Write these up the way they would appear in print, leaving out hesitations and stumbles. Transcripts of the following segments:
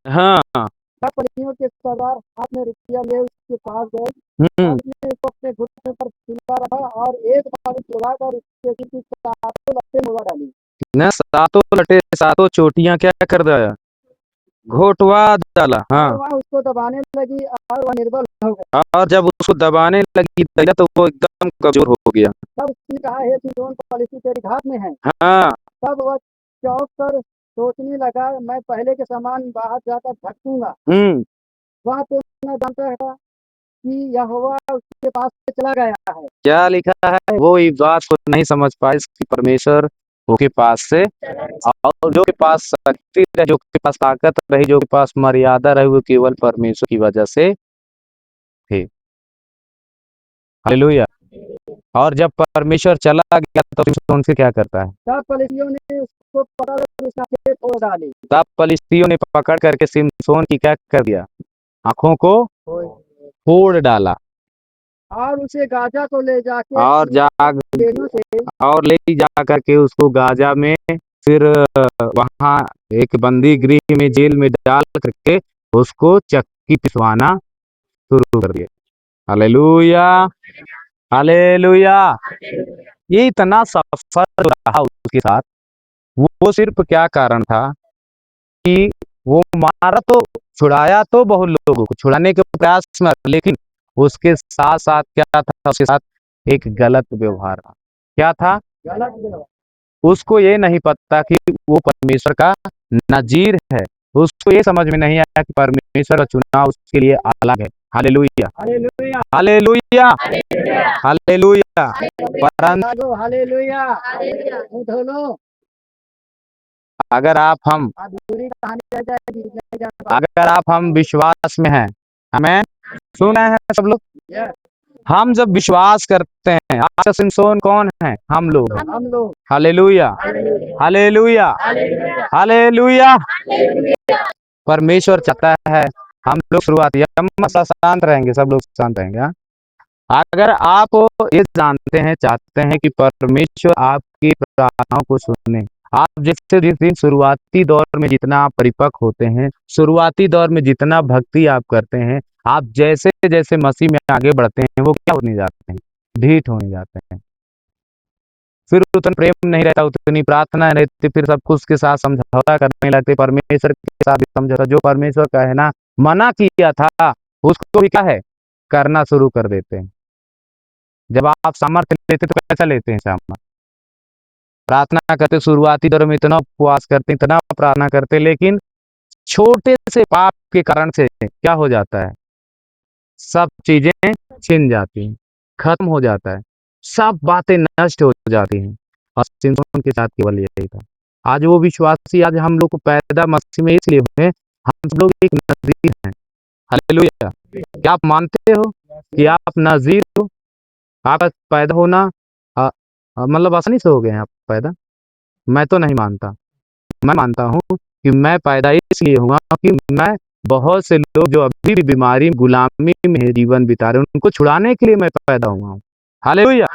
हाँ। सब परियों के सरदार हाथ में रुपया लिए उसके पास गए। हम्म। आदमी को अपने घुटने पर चिल्ला रहा और एक बार चिल्लाकर उसके सिर की चारों लत्तें मुड़ा डाली। न सातों लटे सातों चोटियां क्या कर दिया, घोटवा डाला। और हाँ। वह उसको दबाने लगी और वह निर्बल हो गया। और जब उसको दबाने लगी दया तो वो एकदम कमजोर हो गया। तब उसने कहा, हे सिमोन, पॉलिसी तेरी घात में है। हाँ। तब वह चौंक कर सोचने लगा, मैं पहले के समान बाहर जाकर भटकूंगा। हम्म। वह तो न जानता था कि यहोवा उसके पास से चला गया है। क्या लिखा है, वो इस बात को नहीं समझ पाए कि परमेश्वर वो के पास से, और जो के पास शक्ति रहे, जो के पास ताकत रही, जो के पास मर्यादा रही, वो केवल परमेश्वर की वजह से थे। हालेलुया। और जब परमेश्वर चला गया तो सिमसोन से क्या करता है, तब फलिस्तियों ने उसको पकड़ उसकी आंखें फोड़ डाली। तब फलिस्तियों ने पकड़ करके सिमसोन की क्या कर दिया, आंखों को फोड़ डाला। और उसे गाजा को ले जाके और जाग बेड़ियों से और ले जा करके उसको गाजा में, फिर वहां एक बंदी गृह में, जेल में डाल करके उसको चक्की पिसवाना शुरू कर दिया। हालेलुया। हालेलुया। ये इतना सफर जो रहा उसके साथ, वो सिर्फ क्या कारण था कि वो मारा तो, छुड़ाया तो बहुत लोगों को, छुड़ाने के प्रयास में, लेकिन उसके साथ साथ क्या था, उसके साथ एक गलत व्यवहार था। क्या था, गलत व्यवहार। उसको ये नहीं पता कि वो परमेश्वर का नजीर है। उसको ये समझ में नहीं आया कि परमेश्वर का चुनाव उसके लिए अलग है। हालेलुया। हालेलुया। हालेलुया। हालेलुया। परंतु हालो हालेलुया। मुंह धो लो। अगर आप हम अधूरी कहानी रह जाएगी, नहीं जान पाओगे। अगर आप हम विश्वास में हैं, हमें सुन रहे हैं सब लोग, यस, हम जब विश्वास करते हैं, आज का सिमसोन कौन है, हम लोग हैं। हम लोग। हालेलुया। हालेलुया। हालेलुया। परमेश्वर चाहता है हम लोग शुरुआती, हम शांत रहेंगे, सब लोग शांत रहेंगे। हाँ? अगर आप ये जानते हैं, चाहते हैं कि परमेश्वर आपकी प्रार्थनाओं को सुने, आप जैसे जिस दिन शुरुआती दौर में जितना आप परिपक्व होते हैं, शुरुआती दौर में जितना भक्ति आप करते हैं, आप जैसे जैसे मसीह में आगे बढ़ते हैं, वो क्या होने जाते हैं, ढीठ होने जाते हैं। फिर उतना प्रेम नहीं रहता, उतनी प्रार्थना नहीं रहती, फिर सब कुछ के साथ समझौता करने लगते, परमेश्वर के साथ समझौता, जो परमेश्वर का है ना मना किया था, उसको भी क्या है, करना शुरू कर देते हैं। जब आप सामर्थ्य लेते तो कैसा लेते हैं सामर्थ्य, प्रार्थना करते, शुरुआती दौर में इतना उपवास करते, इतना प्रार्थना करते, लेकिन छोटे से पाप के कारण से क्या हो जाता है, सब चीजें छिन जाती हैं, खत्म हो जाता है, सब बातें नष्ट हो जाती हैं। और सिमसोन के साथ केवल यही था। आज वो विश्वासी, आज हम लोग को पैदा मसीह में इसलिए हुए, हम सब लोग एक नजीर हैं। हालेलुया। क्या आप मानते हो कि आप नजीर हो? आपका पैदा होना मतलब आसानी से हो गए हैं आप पैदा? मैं तो नहीं मानता। मैं मानता हूँ कि मैं पैदा इसलिए हुआ कि मैं, बहुत से लोग जो अभी भी बीमारी, गुलामी में जीवन बिता रहे हैं, उनको छुड़ाने के लिए मैं पैदा हुआ हूँ। हालेलुया।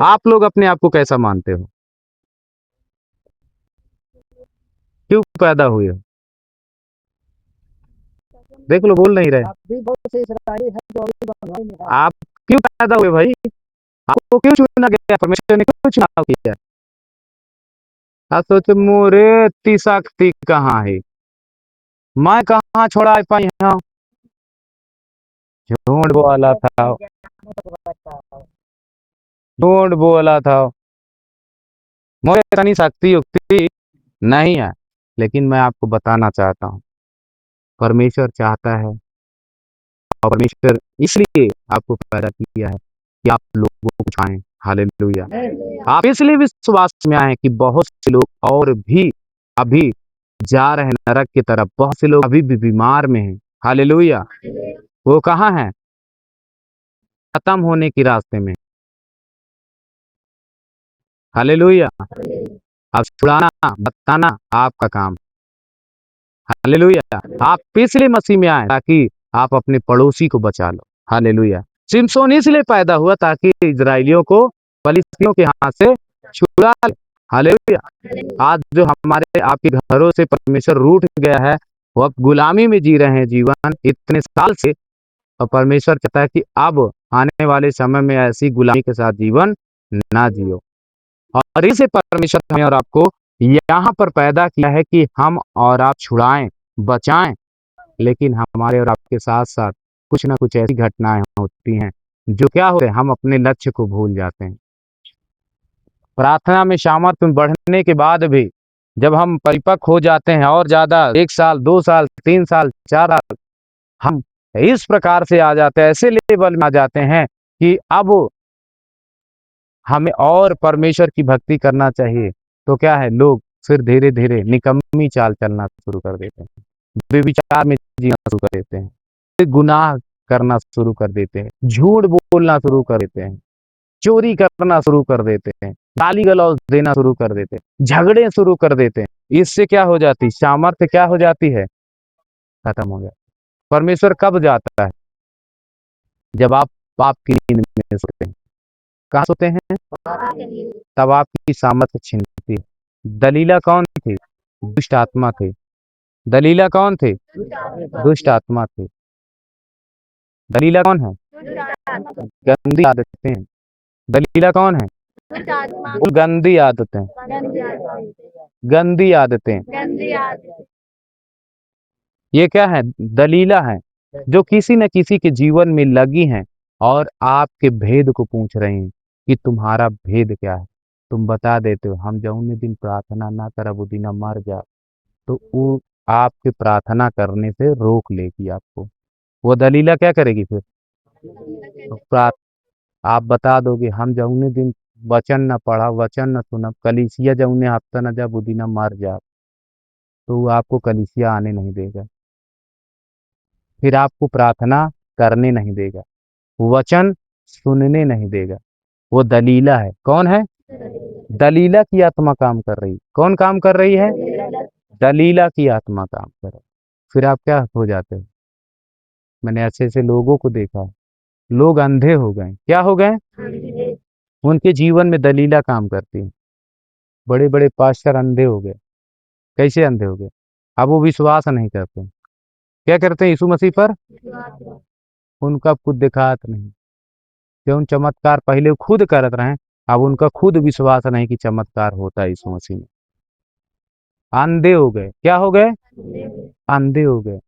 आप लोग अपने आप को कैसा मानते हो, क्यों पैदा हुए हो? देख लो, बोल नहीं रहे। आप भी बहुत से इस्राएली हैं जो अभी बंधुआई में हैं। आप क्यों पैदा हुए भाई, आपको क्यों चुना गया, परमेश्वर ने क्यों चुनाव किया? आप सोचो मोरे इतनी शक्ति कहाँ है, मैं कहाँ छोड़ा पाई हूँ, झूठ बोला था, झूठ बोला था, मुझे इतनी शक्ति युक्ति नहीं है। लेकिन मैं आपको बताना चाहता हूँ, परमेश्वर चाहता है, और परमेश्वर इसलिए आपको पैदा किया है कि आप लोगों को छुड़ाएं। हालेलुया। आप इसलिए विश्वास में आए कि बहुत से लोग और भी अभी जा रहे हैं नरक की तरफ, बहुत से लोग अभी भी बीमार में हैं। हालेलुया। वो कहाँ है, खत्म होने के रास्ते में। हालेलुया। अब छुड़ाना, बताना आपका काम। हालेलुया। आप इसलिए मसीह में आए ताकि आप अपने पड़ोसी को बचा लो। हालेलुया। सिमसोन इसलिए पैदा हुआ ताकि इजराइलियों को फलिस्तियों के हाथ से छुड़ा ले। हालेलुया। आज जो हमारे आपके घरों से परमेश्वर रूठ गया है, वो अब गुलामी में जी रहे हैं जीवन इतने साल से, और परमेश्वर चाहता है कि अब आने वाले समय में ऐसी गुलामी के साथ जीवन ना जियो। और इसे परमेश्वर ने और आपको यहाँ पर पैदा किया है कि हम और आप छुड़ाएं, बचाएं। लेकिन हमारे और आपके साथ साथ कुछ ना कुछ ऐसी घटनाएं होती हैं जो क्या होते हैं, हम अपने लक्ष्य को भूल जाते हैं। प्रार्थना में सामर्थ्य बढ़ने के बाद भी जब हम परिपक्व हो जाते हैं और ज्यादा 1 साल 2 साल 3 साल 4 साल, हम इस प्रकार से आ जाते हैं, ऐसे लेवल में आ जाते हैं कि अब हमें और परमेश्वर की भक्ति करना चाहिए। तो क्या है, लोग फिर धीरे धीरे निकम्मी चाल चलना शुरू कर देते हैं, बेविचार में जीना शुरू कर देते हैं, फिर गुनाह करना शुरू कर देते हैं, झूठ बोलना शुरू कर देते हैं, चोरी करना शुरू कर देते हैं, गाली गलौज देना शुरू कर देते हैं, झगड़े शुरू कर देते हैं। इससे क्या हो जाती, सामर्थ्य क्या हो जाती है, खत्म हो जाती। परमेश्वर कब जाता है, जब आप पाप की नींद में सोते हैं। कहाँ सोते हैं, तब आपकी सामर्थ्य छिनती है। दलीला कौन थी, दुष्ट आत्मा थे। दलीला कौन थे, दुष्ट आत्मा थे। दलीला कौन है, गंदी आदतें हैं। दलीला कौन है, वो गंदी आदतें, गंदी आदतें। ये क्या है, दलीला है, जो किसी न किसी के जीवन में लगी हैं और आपके भेद को पूछ रही हैं कि तुम्हारा भेद क्या है। तुम बता देते हो, हम जौने दिन प्रार्थना ना करब वो दिन मर जा। तो वो आपके प्रार्थना करने से रोक लेगी आपको। वो दलीला क्या करेगी फिर, तो आप बता दोगे हम जौने दिन वचन न पढ़ा, वचन न सुना, कलीसिया जौने हफ्ता न जब वो दिन मर जा, तो वो आपको कलीसिया आने नहीं देगा, फिर आपको प्रार्थना करने नहीं देगा, वचन सुनने नहीं देगा। वो दलीला है। कौन है, दलीला की आत्मा काम कर रही। कौन काम कर रही है, दलीला की आत्मा काम कर रही। फिर आप क्या हो जाते हो, मैंने ऐसे ऐसे लोगों को देखा है, लोग अंधे हो गए। क्या हो गए, उनके जीवन में दलीला काम करती है। बड़े बड़े पास्टर अंधे हो गए। कैसे अंधे हो गए, अब वो विश्वास नहीं करते। क्या करते हैं, यीशु मसीह पर उनका खुद दिखात नहीं। क्यों, चमत्कार पहले वो खुद करत रहे, अब उनका खुद विश्वास नहीं कि चमत्कार होता है यीशु मसीह में। अंधे हो गए। क्या हो गए, अंधे हो गए।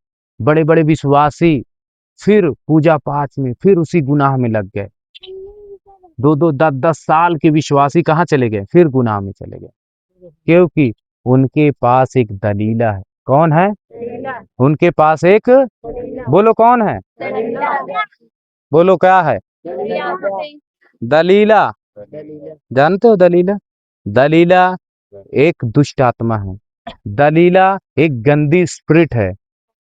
बड़े बड़े विश्वासी फिर पूजा पाठ में फिर उसी गुनाह में लग गए। 2-2 10-10 साल के विश्वासी कहाँ चले गए, फिर गुनाह में चले गए, क्योंकि उनके पास एक दलीला है। कौन है, उनके पास एक, बोलो कौन है, बोलो क्या है, दलीला। जानते हो दलीला, दलीला एक दुष्ट आत्मा है। दलीला एक गंदी स्पिरिट है।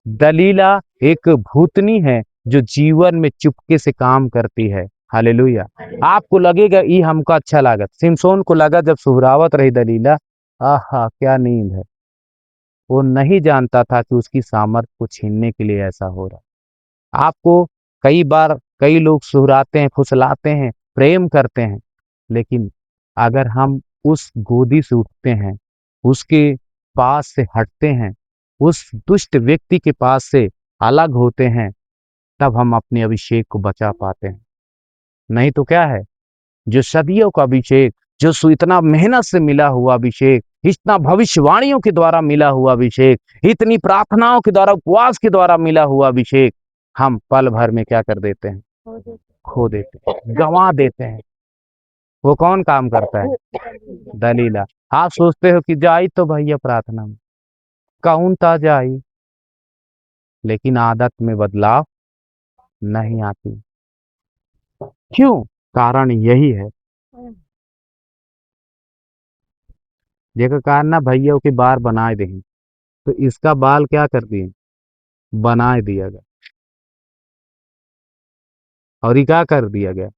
दलीला एक भूतनी है जो जीवन में चुपके से काम करती है। हालेलुया। आपको लगेगा ये हमको अच्छा लागत, सिमसोन को लगा जब सुहरावत रही दलीला, आहा क्या नींद है। वो नहीं जानता था कि उसकी सामर्थ को छीनने के लिए ऐसा हो रहा। आपको कई बार कई लोग सुहराते हैं, फुसलाते हैं, प्रेम करते हैं, लेकिन अगर हम उस गोदी से उठते हैं, उसके पास से हटते हैं, उस दुष्ट व्यक्ति के पास से अलग होते हैं, तब हम अपने अभिषेक को बचा पाते हैं। नहीं तो क्या है, जो सदियों का अभिषेक, जो इतना मेहनत से मिला हुआ अभिषेक, इतना भविष्यवाणियों के द्वारा मिला हुआ अभिषेक, इतनी प्रार्थनाओं के द्वारा, उपवास के द्वारा मिला हुआ अभिषेक, हम पल भर में क्या कर देते हैं, खो देते हैं, गंवा देते हैं। वो कौन काम करता है, दलीला। आप सोचते हो कि जाई तो भैया प्रार्थना में, कौन ता जाई, लेकिन आदत में बदलाव नहीं आती। क्यों, कारण यही है, जेकर कारण ना भैया के बार बनाए दे, तो इसका बाल क्या कर दिए, बनाए दिया गया, और ये क्या कर दिया गया,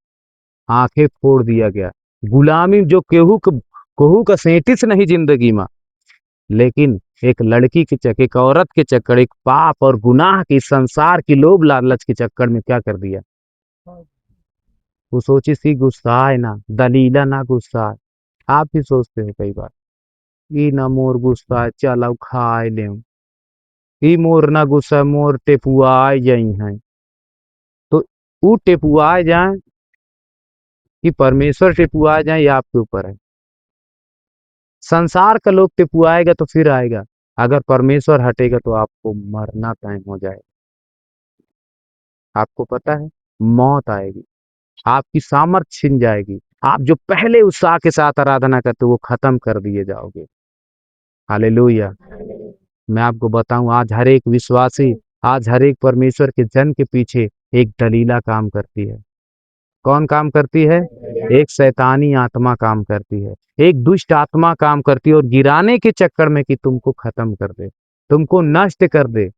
आंखें फोड़ दिया गया। गुलामी जो केहू का सेंटिस नहीं जिंदगी में, लेकिन एक लड़की के चक्कर, एक औरत के चक्कर, एक पाप और गुनाह की, संसार की लोभ लालच के चक्कर में क्या कर दिया। वो सोची सी गुस्सा है ना, दलीला ना गुस्सा है। आप भी सोचते हो कई बार, ई ना मोर गुस्सा है, चल अब खाए ले, ई मोर न गुस्सा मोर टेपुआए जाई हैं। तो वो टेपुआए जाए कि परमेश्वर टेपुआए जाए, ये आपके ऊपर है। संसार का लोग टेपुआएगा तो फिर आएगा, अगर परमेश्वर हटेगा तो आपको मरना तय हो जाएगा। आपको पता है, मौत आएगी, आपकी सामर्थ्य छिन जाएगी, आप जो पहले उत्साह के साथ आराधना करते वो खत्म कर दिए जाओगे। हालेलुया। मैं आपको बताऊं, आज हर एक विश्वासी, आज हर एक परमेश्वर के जन के पीछे एक दलीला काम करती है। कौन काम करती है? एक शैतानी आत्मा काम करती है, एक दुष्ट आत्मा काम करती है, और गिराने के चक्कर में कि तुमको खत्म कर दे, तुमको नष्ट कर दे।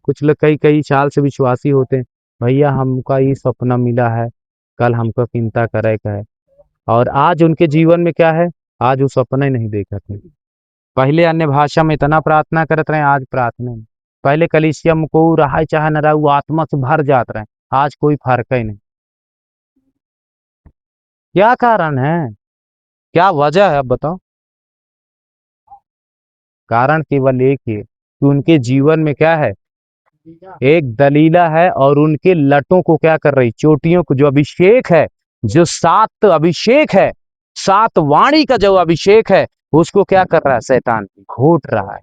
कुछ लोग कई कई साल से विश्वासी होते हैं, भैया हमका ये सपना मिला है, कल हमको चिंता करे का है, और आज उनके जीवन में क्या है? आज वो सपना ही नहीं देखा थे। पहले अन्य भाषा में इतना प्रार्थना करते रहे, आज प्रार्थना नहीं। पहले कलीसिया में को रहा चाहे न रहा, वो आत्मा से भर जात रहे, आज कोई फर्क ही नहीं। क्या कारण है? क्या वजह है? अब बताओ। कारण केवल एक ही है कि उनके जीवन में क्या है? एक दलीला है, और उनके लटों को क्या कर रही? चोटियों को, जो अभिषेक है, जो 7 अभिषेक है, 7 वाणी का जो अभिषेक है, उसको क्या कर रहा है? शैतान घोट रहा है,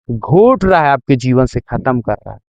घोट रहा है, आपके जीवन से खत्म कर रहा है।